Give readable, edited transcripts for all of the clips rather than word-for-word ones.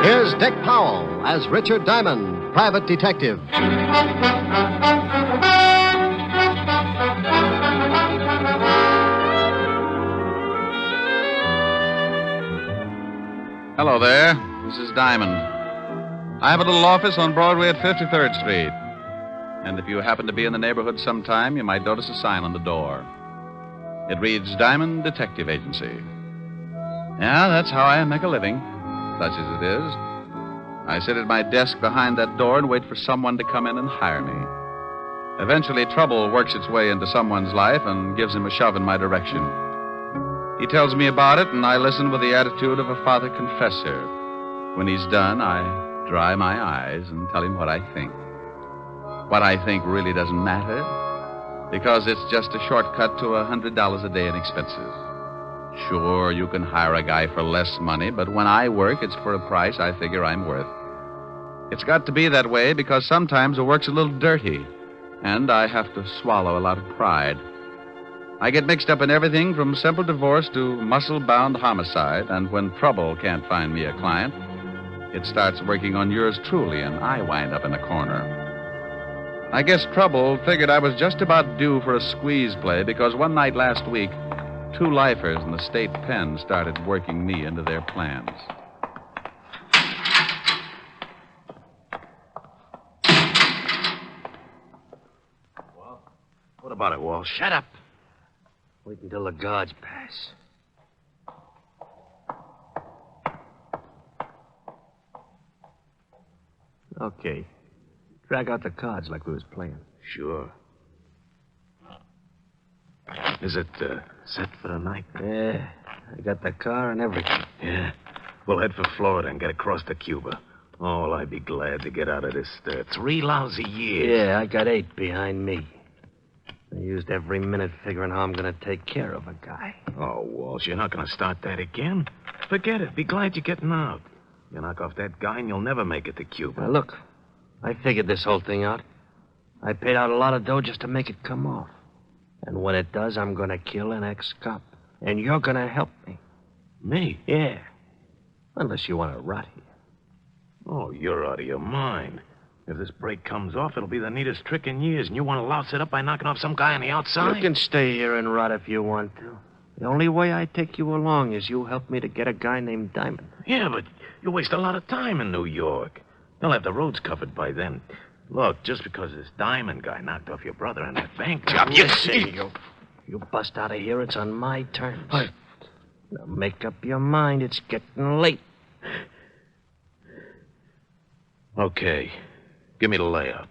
Here's Dick Powell as Richard Diamond, private detective. Hello there. This is Diamond. I have a little office on Broadway at 53rd Street. And if you happen to be in the neighborhood sometime, you might notice a sign on the door. It reads Diamond Detective Agency. Yeah, that's how I make a living, such as it is. I sit at my desk behind that door and wait for someone to come in and hire me. Eventually, trouble works its way into someone's life and gives him a shove in my direction. He tells me about it, and I listen with the attitude of a father confessor. When he's done, I dry my eyes and tell him what I think. What I think really doesn't matter, because it's just a shortcut to $100 a day in expenses. Sure, you can hire a guy for less money, but when I work, it's for a price I figure I'm worth. It's got to be that way because sometimes the work's a little dirty, and I have to swallow a lot of pride. I get mixed up in everything from simple divorce to muscle-bound homicide, and when trouble can't find me a client, it starts working on yours truly, and I wind up in a corner. I guess trouble figured I was just about due for a squeeze play because one night last week, 2 lifers in the state pen started working me into their plans. Well, what about it, Walsh? Shut up. Wait until the guards pass. Okay. Drag out the cards like we was playing. Sure. Is it set for the night? Yeah. I got the car and everything. Yeah. We'll head for Florida and get across to Cuba. Oh, well, I'd be glad to get out of this 3 lousy years. Yeah, I got 8 behind me. I used every minute figuring how I'm going to take care of a guy. Oh, Walsh, you're not going to start that again? Forget it. Be glad you're getting out. You knock off that guy and you'll never make it to Cuba. Now, look, I figured this whole thing out. I paid out a lot of dough just to make it come off. And when it does, I'm going to kill an ex-cop. And you're going to help me. Me? Yeah. Unless you want to rot here. Oh, you're out of your mind. If this break comes off, it'll be the neatest trick in years, and you want to louse it up by knocking off some guy on the outside? You can stay here and rot if you want to. The only way I take you along is you help me to get a guy named Diamond. Yeah, but you waste a lot of time in New York. They'll have the roads covered by then. Look, just because this Diamond guy knocked off your brother in that bank job... You bust out of here, it's on my terms. Now make up your mind, it's getting late. Okay. Give me the layout.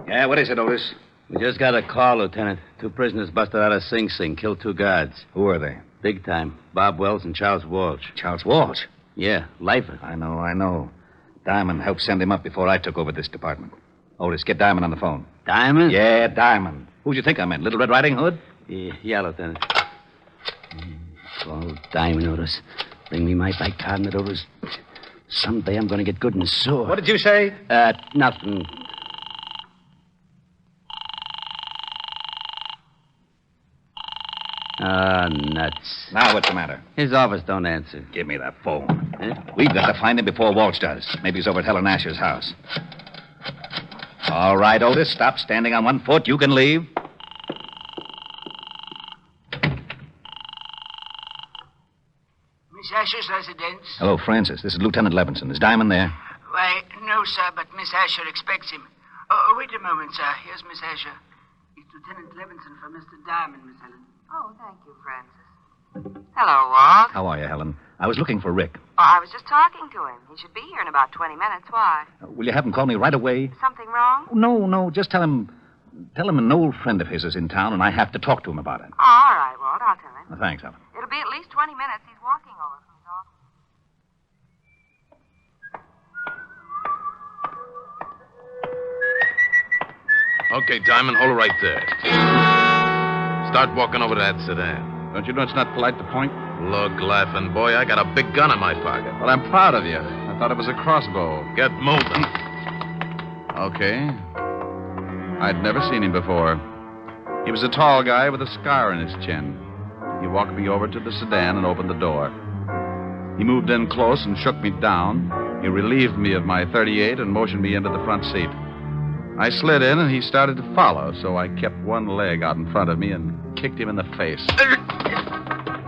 Yeah, what is it, Otis? We just got a call, Lieutenant. 2 prisoners busted out of Sing Sing, killed 2 guards. Who are they? Big time. Bob Wells and Charles Walsh. Charles Walsh? Yeah, lifer. I know. Diamond helped send him up before I took over this department. Otis, get Diamond on the phone. Diamond? Yeah, Diamond. Who'd you think I meant? Little Red Riding Hood? Yeah, Lieutenant. Oh, Diamond, Otis. Bring me my bicarbonate, Otis. Someday I'm going to get good and sore. What did you say? Nothing. Nuts. Now what's the matter? His office don't answer. Give me that phone. We've got to find him before Walsh does. Maybe he's over at Helen Asher's house. All right, Otis, stop standing on one foot. You can leave. Miss Asher's residence? Hello, Francis. This is Lieutenant Levinson. Is Diamond there? Why, no, sir, but Miss Asher expects him. Oh, wait a moment, sir. Here's Miss Asher. It's Lieutenant Levinson for Mr. Diamond, Miss Helen. Oh, thank you, Francis. Hello, Walt. How are you, Helen? I was looking for Rick. Oh, I was just talking to him. He should be here in about 20 minutes. Why? Will you have him call me right away? Something wrong? No. Just tell him an old friend of his is in town, and I have to talk to him about it. Oh, all right, Walt. I'll tell him. Thanks, Helen. It'll be at least 20 minutes. He's walking over from his office. Okay, Diamond, hold it right there. Start walking over to that sedan. Don't you know it's not polite to point? Look, laughing boy, I got a big gun in my pocket. Well, I'm proud of you. I thought it was a crossbow. Get moving. Okay. I'd never seen him before. He was a tall guy with a scar in his chin. He walked me over to the sedan and opened the door. He moved in close and shook me down. He relieved me of my .38 and motioned me into the front seat. I slid in, and he started to follow, so I kept one leg out in front of me and kicked him in the face.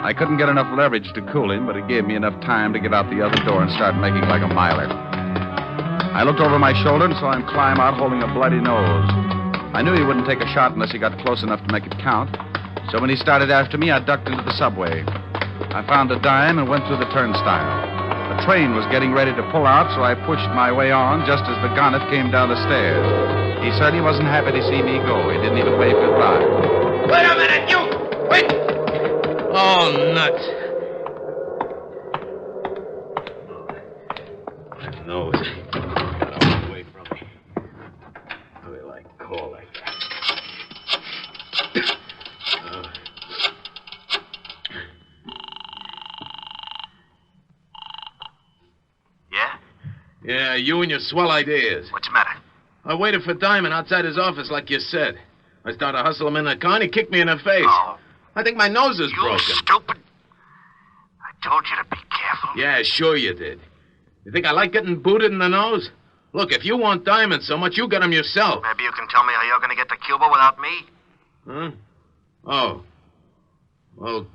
I couldn't get enough leverage to cool him, but it gave me enough time to get out the other door and start making like a miler. I looked over my shoulder and saw him climb out holding a bloody nose. I knew he wouldn't take a shot unless he got close enough to make it count, so when he started after me, I ducked into the subway. I found a dime and went through the turnstile. The train was getting ready to pull out, so I pushed my way on just as the gonnet came down the stairs. He certainly wasn't happy to see me go. He didn't even wave goodbye. Wait a minute, you! Wait! Oh, nuts. My nose. Got away from me. How do you like call like that? Yeah, you and your swell ideas. What's the matter? I waited for Diamond outside his office like you said. I started to hustle him in the car and he kicked me in the face. Oh. I think my nose is You broken. stupid. I told you to be careful. Yeah, sure you did. You think I like getting booted in the nose? Look, if you want Diamond so much, you get him yourself. Maybe you can tell me how you're going to get to Cuba without me? Huh? Oh. Well,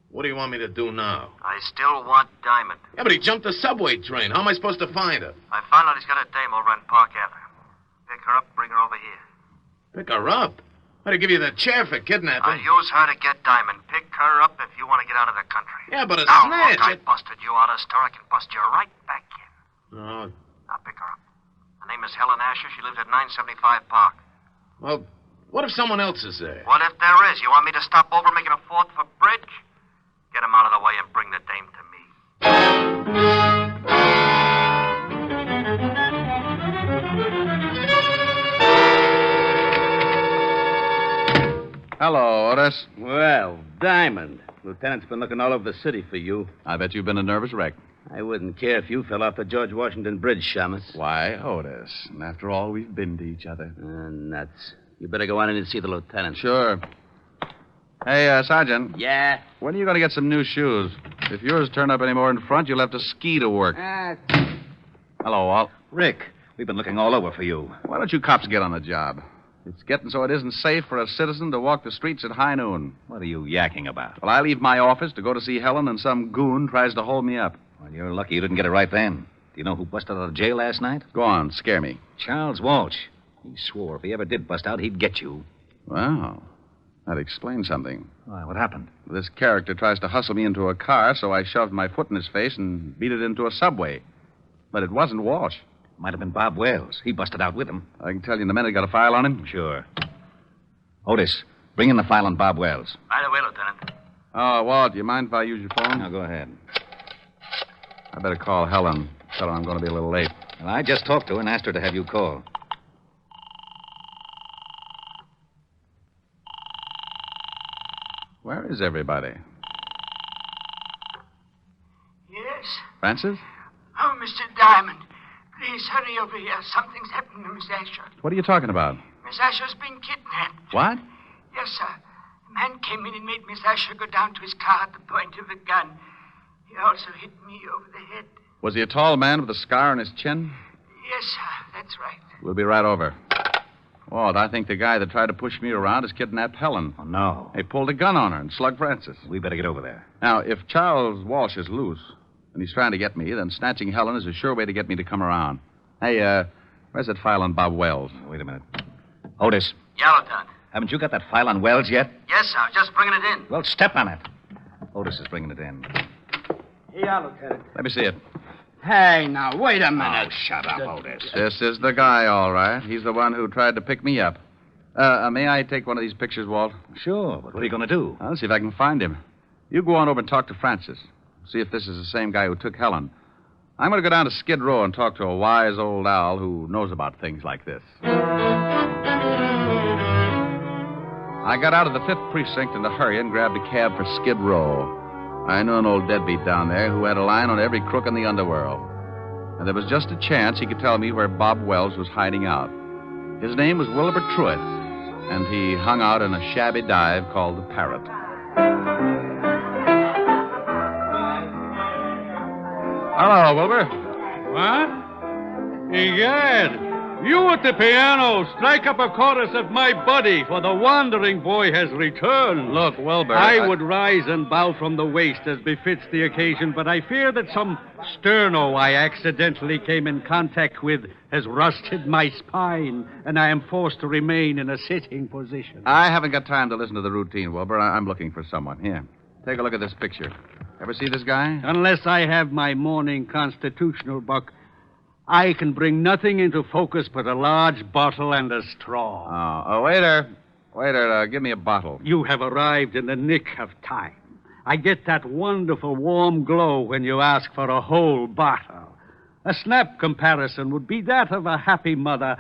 what do you want me to do now? I still want Diamond. Yeah, but he jumped the subway train. How am I supposed to find her? I found out he's got a dame over on Park Avenue. Pick her up, bring her over here. Pick her up? I'd give you the chair for kidnapping. I'll use her to get Diamond. Pick her up if you want to get out of the country. Yeah, but a Now, snatch. look, I busted you out of the store. I can bust you right back in. Oh, Now, pick her up. Her name is Helen Asher. She lives at 975 Park. well, what if someone else is there? What if there is? You want me to stop over making a fourth for bridge? Get him out of the way and bring the dame to me. Hello, Otis. Well, Diamond. Lieutenant's been looking all over the city for you. I bet you've been a nervous wreck. I wouldn't care if you fell off the George Washington Bridge, Shamus. Why, Otis? And after all, we've been to each other. Nuts. You better go on in and see the lieutenant. Sure. Hey, Sergeant. Yeah? When are you going to get some new shoes? If yours turn up any more in front, you'll have to ski to work. Hello, Walt. Rick, we've been looking all over for you. Why don't you cops get on the job? It's getting so it isn't safe for a citizen to walk the streets at high noon. What are you yakking about? Well, I leave my office to go to see Helen, and some goon tries to hold me up. Well, you're lucky you didn't get it right then. Do you know who busted out of jail last night? Go on, scare me. Charles Walsh. He swore if he ever did bust out, he'd get you. Well, that explains something. Why, what happened? This character tries to hustle me into a car, so I shoved my foot in his face and beat it into a subway. But it wasn't Walsh. Might have been Bob Wells. He busted out with him. I can tell you in a minute. Got a file on him? Sure. Otis, bring in the file on Bob Wells. Right away, Lieutenant. Oh, Walt, do you mind if I use your phone? Now, go ahead. I better call Helen. Tell her I'm going to be a little late. Well, I just talked to her and asked her to have you call. Where is everybody? Yes? Francis? Oh, Mr. Diamond. Please hurry over here. Something's happened to Miss Asher. What are you talking about? Miss Asher's been kidnapped. What? Yes, sir. A man came in and made Miss Asher go down to his car at the point of a gun. He also hit me over the head. Was he a tall man with a scar on his chin? Yes, sir. That's right. We'll be right over. Walt, I think the guy that tried to push me around has kidnapped Helen. Oh, no. He pulled a gun on her and slugged Francis. We better get over there. Now, if Charles Walsh is loose and he's trying to get me, then snatching Helen is a sure way to get me to come around. Hey, where's that file on Bob Wells? Wait a minute. Otis, Yeah, Lieutenant. haven't you got that file on Wells yet? Yes, sir. Just bringing it in. Well, step on it. Otis is bringing it in. Yeah, Lieutenant. Let me see it. Hey, now, wait a minute. Oh, shut up, Otis. This is the guy, all right. He's the one who tried to pick me up. May I take one of these pictures, Walt? Sure, but what are you going to do? I'll see if I can find him. You go on over and talk to Francis. See if this is the same guy who took Helen. I'm going to go down to Skid Row and talk to a wise old owl who knows about things like this. I got out of the 5th Precinct in a hurry and grabbed a cab for Skid Row. I knew an old deadbeat down there who had a line on every crook in the underworld. And there was just a chance he could tell me where Bob Wells was hiding out. His name was Wilbur Truitt, and he hung out in a shabby dive called the Parrot. Hello, Wilbur. What? Egad, you at the piano, strike up a chorus of My Buddy, for the wandering boy has returned. Look, Wilbur. I would rise and bow from the waist as befits the occasion, but I fear that some sterno I accidentally came in contact with has rusted my spine, and I am forced to remain in a sitting position. I haven't got time to listen to the routine, Wilbur. I'm looking for someone. Here, take a look at this picture. Ever see this guy? Unless I have my morning constitutional, Buck, I can bring nothing into focus but a large bottle and a straw. Oh, waiter. Waiter, give me a bottle. You have arrived in the nick of time. I get that wonderful warm glow when you ask for a whole bottle. A snap comparison would be that of a happy mother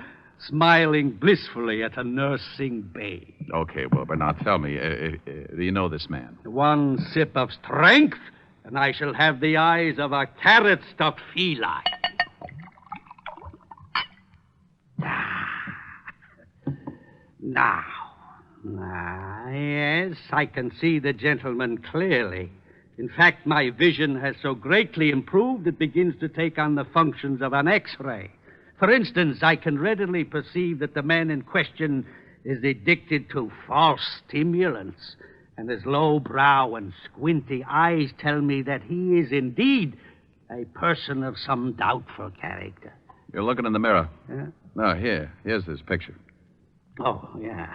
smiling blissfully at a nursing babe. Okay, Wilbur, now tell me, do you know this man? One sip of strength, and I shall have the eyes of a carrot-stuffed feline. Now, yes, I can see the gentleman clearly. In fact, my vision has so greatly improved it begins to take on the functions of an X-ray. For instance, I can readily perceive that the man in question is addicted to false stimulants, and his low brow and squinty eyes tell me that he is indeed a person of some doubtful character. You're looking in the mirror. Yeah? No, here's this picture. Oh, yeah.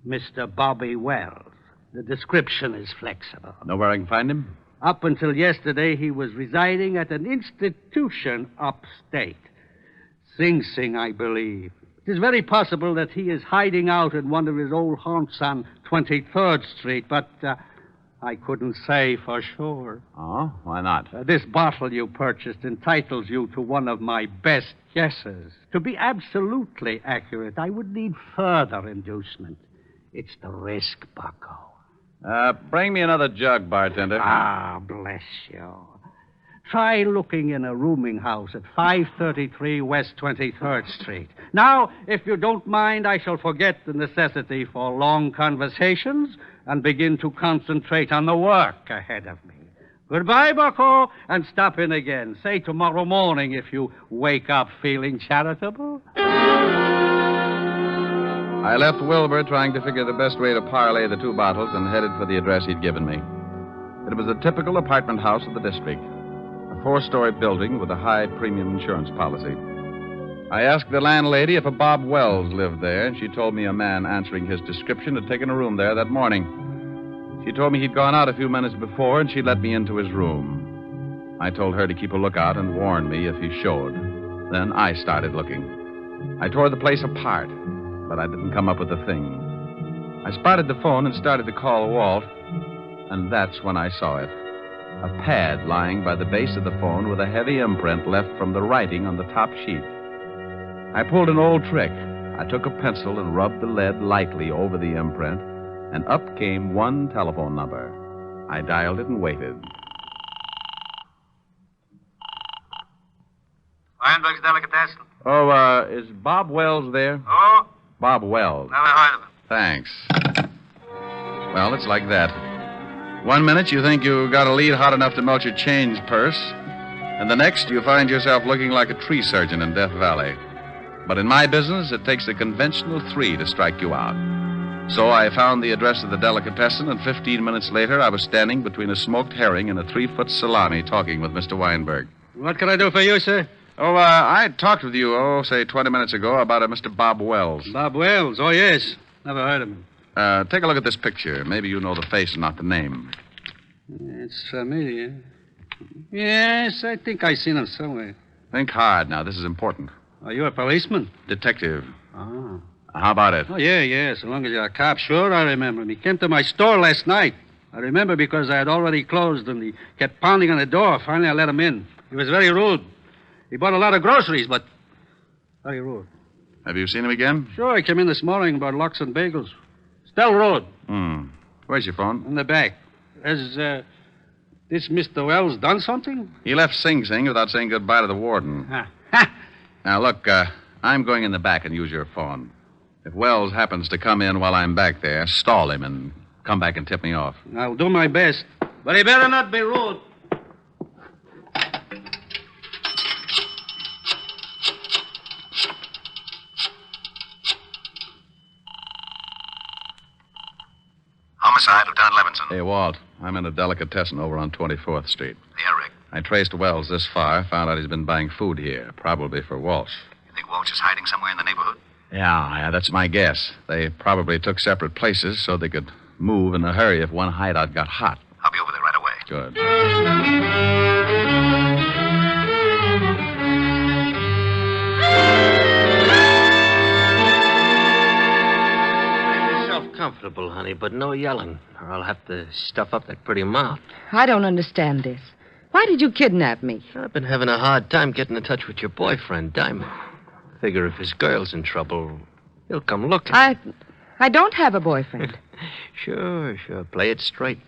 Mr. Bobby Wells. The description is flexible. Know where I can find him? Up until yesterday, he was residing at an institution upstate. Sing Sing, I believe. It is very possible that he is hiding out in one of his old haunts on 23rd Street, but I couldn't say for sure. Oh, why not? This bottle you purchased entitles you to one of my best guesses. To be absolutely accurate, I would need further inducement. It's the risk, bucko. Bring me another jug, bartender. Ah, bless you. Try looking in a rooming house at 533 West 23rd Street. Now, if you don't mind, I shall forget the necessity for long conversations and begin to concentrate on the work ahead of me. Goodbye, bucko, and stop in again. Say tomorrow morning if you wake up feeling charitable. I left Wilbur trying to figure the best way to parlay the two bottles and headed for the address he'd given me. It was a typical apartment house of the district, a 4-story building with a high premium insurance policy. I asked the landlady if a Bob Wells lived there, and she told me a man answering his description had taken a room there that morning. She told me he'd gone out a few minutes before, and she'd let me into his room. I told her to keep a lookout and warn me if he showed. Then I started looking. I tore the place apart, but I didn't come up with a thing. I spotted the phone and started to call Walt, and that's when I saw it. A pad lying by the base of the phone with a heavy imprint left from the writing on the top sheet. I pulled an old trick. I took a pencil and rubbed the lead lightly over the imprint, and up came one telephone number. I dialed it and waited. Weinberg's Delicatessen. Oh, is Bob Wells there? Oh? Bob Wells. Never heard of him. Thanks. Well, it's like that. 1 minute you think you got a lead hot enough to melt your change purse, and the next you find yourself looking like a tree surgeon in Death Valley. But in my business, it takes a conventional 3 to strike you out. So I found the address of the delicatessen, and 15 minutes later, I was standing between a smoked herring and a 3-foot salami talking with Mr. Weinberg. What can I do for you, sir? Oh, I talked with you, say 20 minutes ago about a Mr. Bob Wells. Bob Wells? Oh, yes. Never heard of him. Take a look at this picture. Maybe you know the face and not the name. It's familiar. Yes, I think I've seen him somewhere. Think hard now. This is important. Are you a policeman? Detective. Oh. How about it? Oh, yeah. So long as you're a cop, sure, I remember him. He came to my store last night. I remember because I had already closed and he kept pounding on the door. Finally, I let him in. He was very rude. He bought a lot of groceries, but very rude. Have you seen him again? Sure, he came in this morning about lox and bagels. Still rude. Where's your phone? In the back. Has this Mr. Wells done something? He left Sing Sing without saying goodbye to the warden. Now, look, I'm going in the back and use your phone. If Wells happens to come in while I'm back there, stall him and come back and tip me off. I'll do my best. But he better not be rude. Homicide, Lieutenant Levinson. Hey, Walt, I'm in a delicatessen over on 24th Street. Yeah, Rick. I traced Wells this far, found out he's been buying food here, probably for Walsh. You think Walsh is hiding somewhere in the neighborhood? Yeah, that's my guess. They probably took separate places so they could move in a hurry if one hideout got hot. I'll be over there right away. Good. Make yourself comfortable, honey, but no yelling, or I'll have to stuff up that pretty mouth. I don't understand this. Why did you kidnap me? I've been having a hard time getting in touch with your boyfriend, Diamond. Figure if his girl's in trouble, he'll come looking. I don't have a boyfriend. Sure. Play it straight.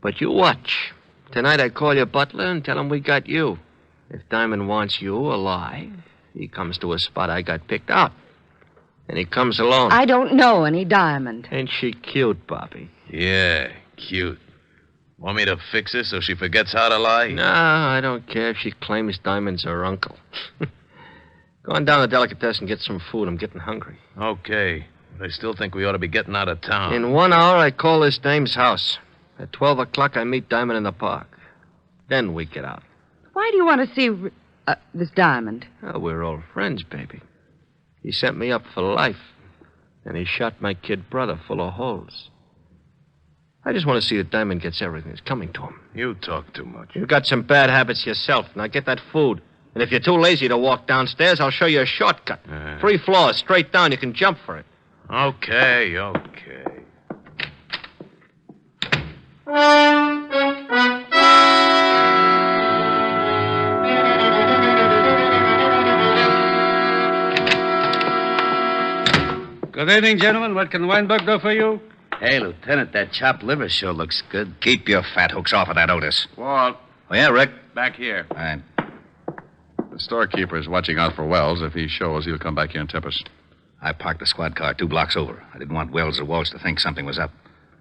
But you watch. Tonight I call your butler and tell him we got you. If Diamond wants you alive, he comes to a spot I got picked out. And he comes alone. I don't know any Diamond. Ain't she cute, Bobby? Yeah, cute. Want me to fix her so she forgets how to lie? No, I don't care if she claims Diamond's her uncle. Go on down to the delicatessen and get some food. I'm getting hungry. Okay. But I still think we ought to be getting out of town. In 1 hour, I call this dame's house. At 12 o'clock, I meet Diamond in the park. Then we get out. Why do you want to see this Diamond? Oh, we're old friends, baby. He sent me up for life. And he shot my kid brother full of holes. I just want to see that Diamond gets everything that's coming to him. You talk too much. You've got some bad habits yourself. Now get that food. And if you're too lazy to walk downstairs, I'll show you a shortcut. 3 floors, straight down. You can jump for it. Okay. Good evening, gentlemen. What can Weinberg do for you? Hey, Lieutenant, that chopped liver sure looks good. Keep your fat hooks off of that Otis. Walt, Oh, yeah, Rick? back here. All right. The storekeeper is watching out for Wells. If he shows, he'll come back here and tip us. I parked the squad car 2 blocks over. I didn't want Wells or Walsh to think something was up.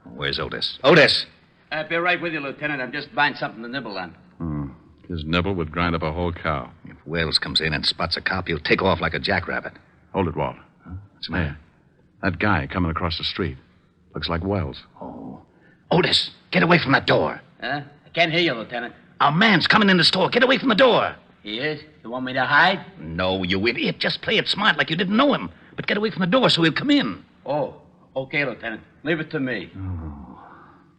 Where's Otis? Otis! I'll be right with you, Lieutenant. I'm just buying something to nibble on. His nibble would grind up a whole cow. If Wells comes in and spots a cop, he'll take off like a jackrabbit. Hold it, Walt. What's the matter? That guy coming across the street. Looks like Wells. Oh. Otis, get away from that door. Huh? I can't hear you, Lieutenant. A man's coming in the store. Get away from the door. He is? You want me to hide? No, you idiot. Just play it smart like you didn't know him. But get away from the door so he'll come in. Oh, okay, Lieutenant. Leave it to me.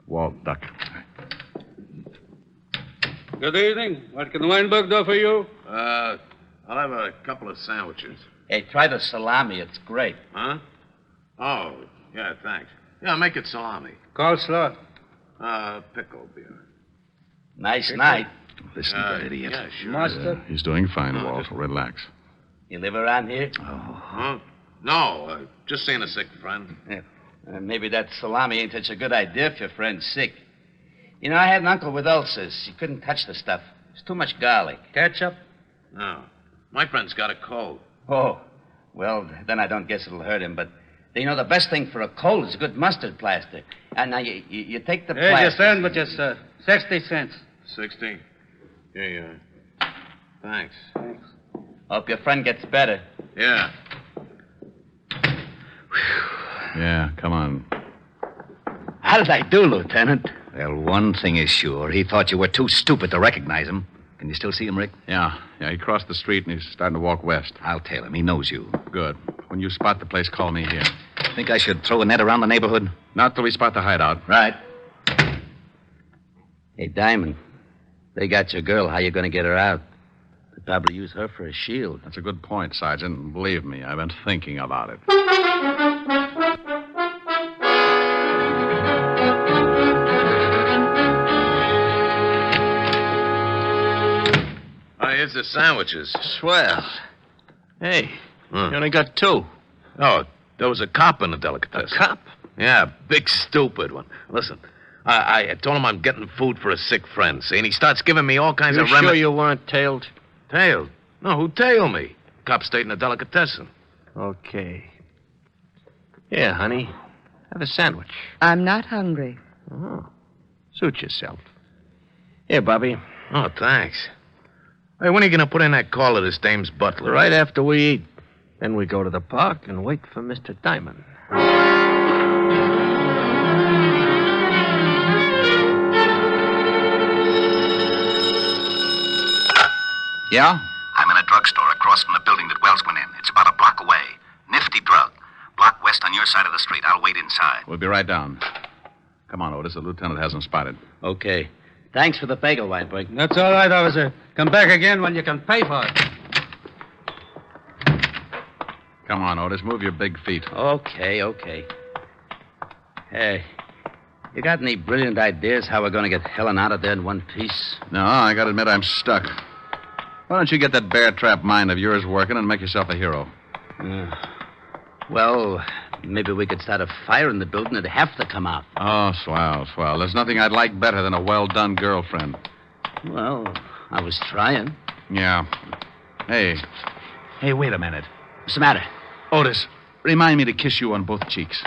Walt, duck. Good evening. What can Weinberg do for you? I'll have a couple of sandwiches. Hey, try the salami. It's great. Huh? Oh, yeah, thanks. Yeah, make it salami. Coleslaw. Pickle beer. Nice night. Listen to that idiot. Yeah, sure. Mustard. He's doing fine, Walt. Relax. You live around here? Huh? No, just seeing a sick friend. Yeah. Maybe that salami ain't such a good idea if your friend's sick. You know, I had an uncle with ulcers. He couldn't touch the stuff. It's too much garlic. Ketchup. No. My friend's got a cold. Oh, well, then I don't guess it'll hurt him. But, you know, the best thing for a cold is a good mustard plaster. And now you take the Here's your plaster. sandwiches, sir. 60 cents. 60? Yeah. Thanks. Hope your friend gets better. Yeah. Yeah, come on. How did I do, Lieutenant? Well, one thing is sure. He thought you were too stupid to recognize him. Can you still see him, Rick? Yeah, he crossed the street and he's starting to walk west. I'll tell him. He knows you. Good. When you spot the place, call me here. Think I should throw a net around the neighborhood? Not till we spot the hideout. Right. Hey, Diamond, they got your girl. How you going to get her out? They'd probably use her for a shield. That's a good point, Sergeant. Believe me, I've been thinking about it. Oh, here's the sandwiches. Swell. Hey, you only got 2. Oh, there was a cop in the delicatessen. A cop? Yeah, big stupid one. Listen, I told him I'm getting food for a sick friend, see, and he starts giving me all kinds You of sure you weren't tailed? Tailed? No, who tailed me? Cop stayed in the delicatessen. Okay. Here, honey. Have a sandwich. I'm not hungry. Oh. Suit yourself. Here, Bobby. Oh, thanks. Hey, when are you going to put in that call to this dame's butler? Right after we eat. Then we go to the park and wait for Mr. Diamond. Yeah? I'm in a drugstore across from the building that Wells went in. It's about a block away. Nifty drug. Block west on your side of the street. I'll wait inside. We'll be right down. Come on, Otis. The lieutenant hasn't spotted. Okay. Thanks for the bagel, Whitebreak. That's all right, officer. Come back again when you can pay for it. Come on, Otis. Move your big feet. Okay. Hey, you got any brilliant ideas how we're going to get Helen out of there in one piece? No, I gotta admit I'm stuck. Why don't you get that bear trap mind of yours working and make yourself a hero? Well, maybe we could start a fire in the building. It'd have to come out. Oh, swell. There's nothing I'd like better than a well-done girlfriend. Well, I was trying. Yeah. Hey, wait a minute. What's the matter? Otis, remind me to kiss you on both cheeks.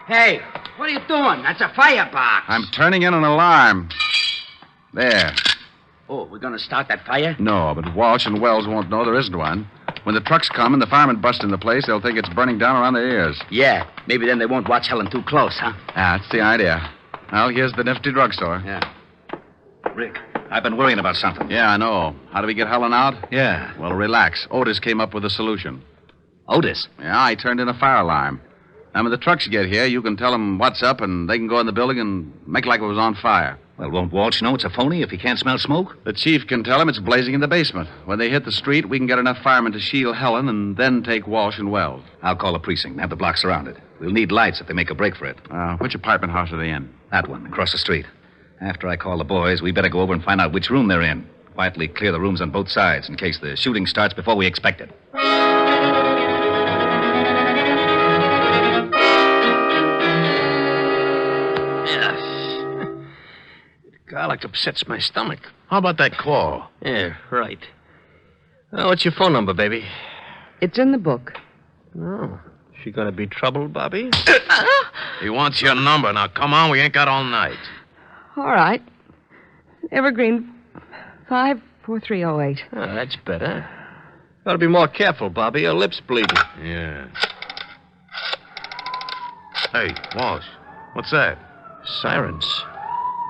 Hey, what are you doing? That's a firebox. I'm turning in an alarm. There. Oh, we're going to start that fire? No, but Walsh and Wells won't know there isn't one. When the trucks come and the firemen bust in the place, they'll think it's burning down around their ears. Yeah, maybe then they won't watch Helen too close, huh? That's the idea. Well, here's the nifty drugstore. Yeah. Rick, I've been worrying about something. Yeah, I know. How do we get Helen out? Yeah. Well, relax. Otis came up with a solution. Otis? Yeah, I turned in a fire alarm. Now, when the trucks get here, you can tell them what's up, and they can go in the building and make like it was on fire. Well, won't Walsh know it's a phony if he can't smell smoke? The chief can tell him it's blazing in the basement. When they hit the street, we can get enough firemen to shield Helen and then take Walsh and Wells. I'll call the precinct and have the block surrounded. We'll need lights if they make a break for it. Which apartment house are they in? That one, across the street. After I call the boys, we better go over and find out which room they're in. Quietly clear the rooms on both sides in case the shooting starts before we expect it. Garlic upsets my stomach. How about that call? Yeah, right. What's your phone number, baby? It's in the book. Oh, she gonna be trouble, Bobby? He wants your number. Now, come on, we ain't got all night. All right. Evergreen 54308. Oh, that's better. Gotta be more careful, Bobby. Your lip's bleeding. Yeah. Hey, Walsh, what's that? Sirens.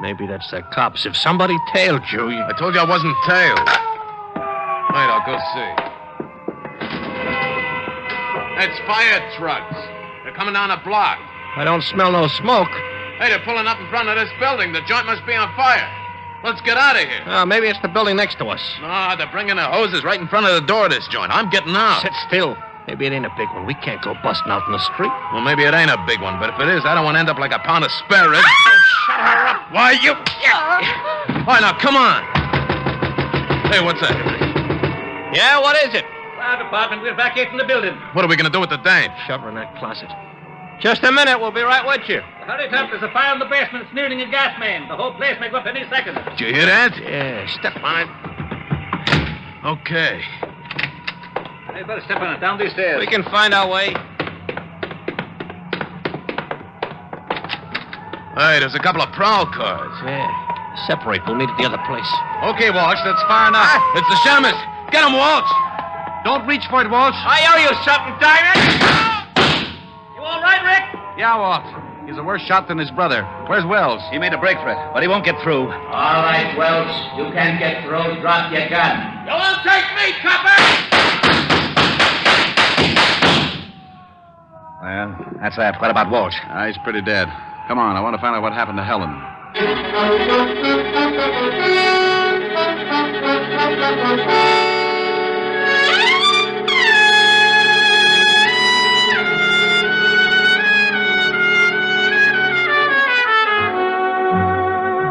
Maybe that's the cops. If somebody tailed you, I told you I wasn't tailed. Wait, I'll go see. It's fire trucks. They're coming down a block. I don't smell no smoke. Hey, they're pulling up in front of this building. The joint must be on fire. Let's get out of here. Maybe it's the building next to us. No, they're bringing the hoses right in front of the door of this joint. I'm getting out. Sit still. Maybe it ain't a big one. We can't go busting out in the street. Well, maybe it ain't a big one, but if it is, I don't want to end up like a pound of spare ribs. Shut her up. Why, you... All right, now, come on. Hey, what's that? Yeah, what is it? Fire department, we're evacuating the building. What are we going to do with the dame? Shove her in that closet. Just a minute. We'll be right with you. Hurry up. There's a fire in the basement. It's nearing a gas main. The whole place may go up any second. Did you hear that? Yeah, step on it. Okay. Hey, better step on it. Down these stairs. We can find our way. Hey, there's a couple of prowl cars. Yeah. Separate. We'll meet at the other place. Okay, Walsh, that's far enough. It's the Shamus. Get him, Walsh. Don't reach for it, Walsh. I owe you something, Diamond. You all right, Rick? Yeah, Walt. He's a worse shot than his brother. Where's Wells? He made a break for it, but he won't get through. All right, Wells. You can't get through. Drop your gun. You won't take me, copper! Well, that's that. What about Walsh? He's pretty dead. Come on, I want to find out what happened to Helen.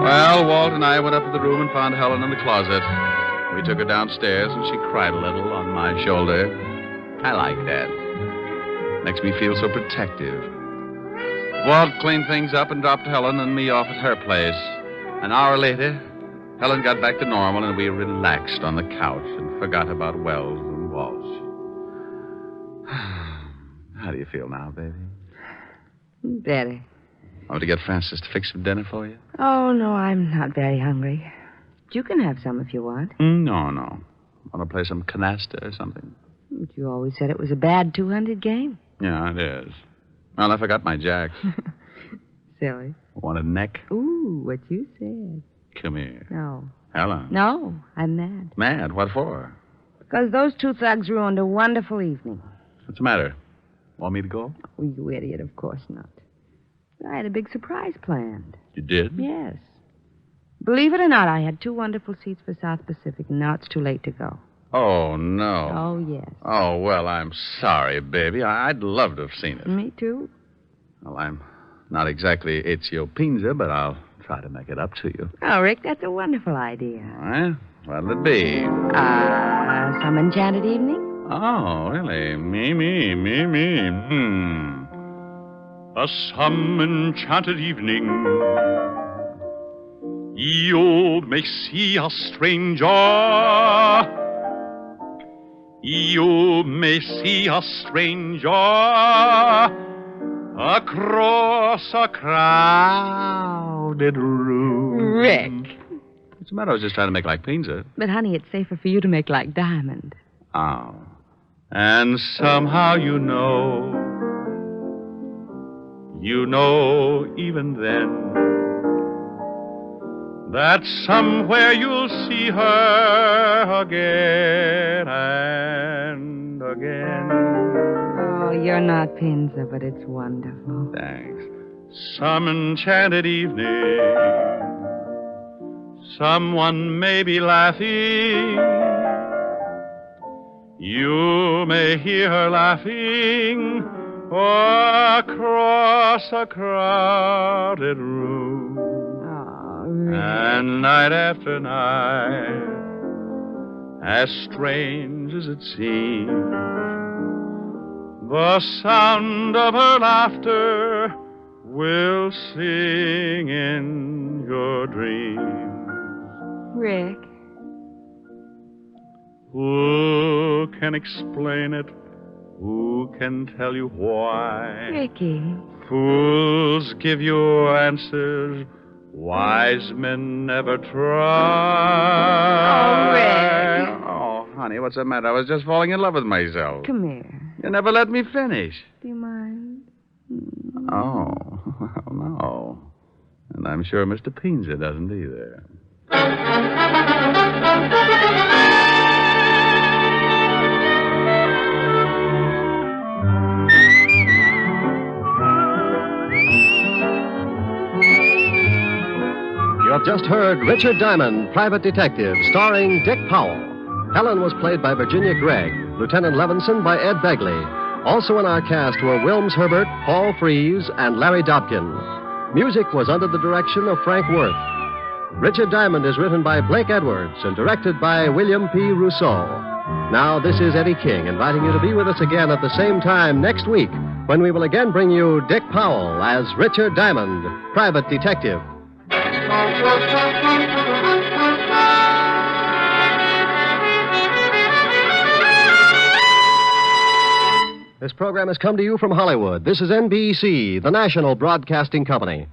Well, Walt and I went up to the room and found Helen in the closet. We took her downstairs, and she cried a little on my shoulder. I like that. Makes me feel so protective. Walt cleaned things up and dropped Helen and me off at her place. An hour later, Helen got back to normal, and we relaxed on the couch and forgot about Wells and Walsh. How do you feel now, baby? Better. Want to get Francis to fix some dinner for you? Oh, no, I'm not very hungry. You can have some if you want. No. Want to play some canasta or something? But you always said it was a bad 200 game. Yeah, it is. Well, I forgot my jacks. Silly. Want a neck? Ooh, what you said. Come here. No. Helen. No, I'm mad. Mad? What for? Because those two thugs ruined a wonderful evening. What's the matter? Want me to go? Oh, you idiot, of course not. I had a big surprise planned. You did? Yes. Believe it or not, I had 2 wonderful seats for South Pacific, and now it's too late to go. Oh, no. Oh, yes. Oh, well, I'm sorry, baby. I'd love to have seen it. Me too. Well, I'm not exactly Ezio Pinza, but I'll try to make it up to you. Oh, Rick, that's a wonderful idea. All right. What'll it be? Some enchanted evening? Oh, really? Me. A some enchanted evening, you may see a stranger. You may see a stranger across a crowded room. Rick. What's the matter? I was just trying to make like Pinza. But, honey, it's safer for you to make like Diamond. Oh. And somehow you know even then, that somewhere you'll see her again and again. Oh, you're not Pinza, but it's wonderful. Thanks. Some enchanted evening, someone may be laughing. You may hear her laughing across a crowded room. Oh, Rick. And night after night, as strange as it seems, the sound of her laughter will sing in your dreams. Rick. Who can explain it? Who can tell you why? Ricky. Fools give you answers wise men never try. Oh, Rick. Oh, honey, what's the matter? I was just falling in love with myself. Come here. You never let me finish. Do you mind? Oh, no. And I'm sure Mr. Pinza doesn't either. You have just heard Richard Diamond, Private Detective, starring Dick Powell. Helen was played by Virginia Gregg, Lieutenant Levinson by Ed Begley. Also in our cast were Wilms Herbert, Paul Frees, and Larry Dobkin. Music was under the direction of Frank Worth. Richard Diamond is written by Blake Edwards and directed by William P. Rousseau. Now, this is Eddie King inviting you to be with us again at the same time next week when we will again bring you Dick Powell as Richard Diamond, Private Detective. This program has come to you from Hollywood. This is NBC, the national broadcasting company.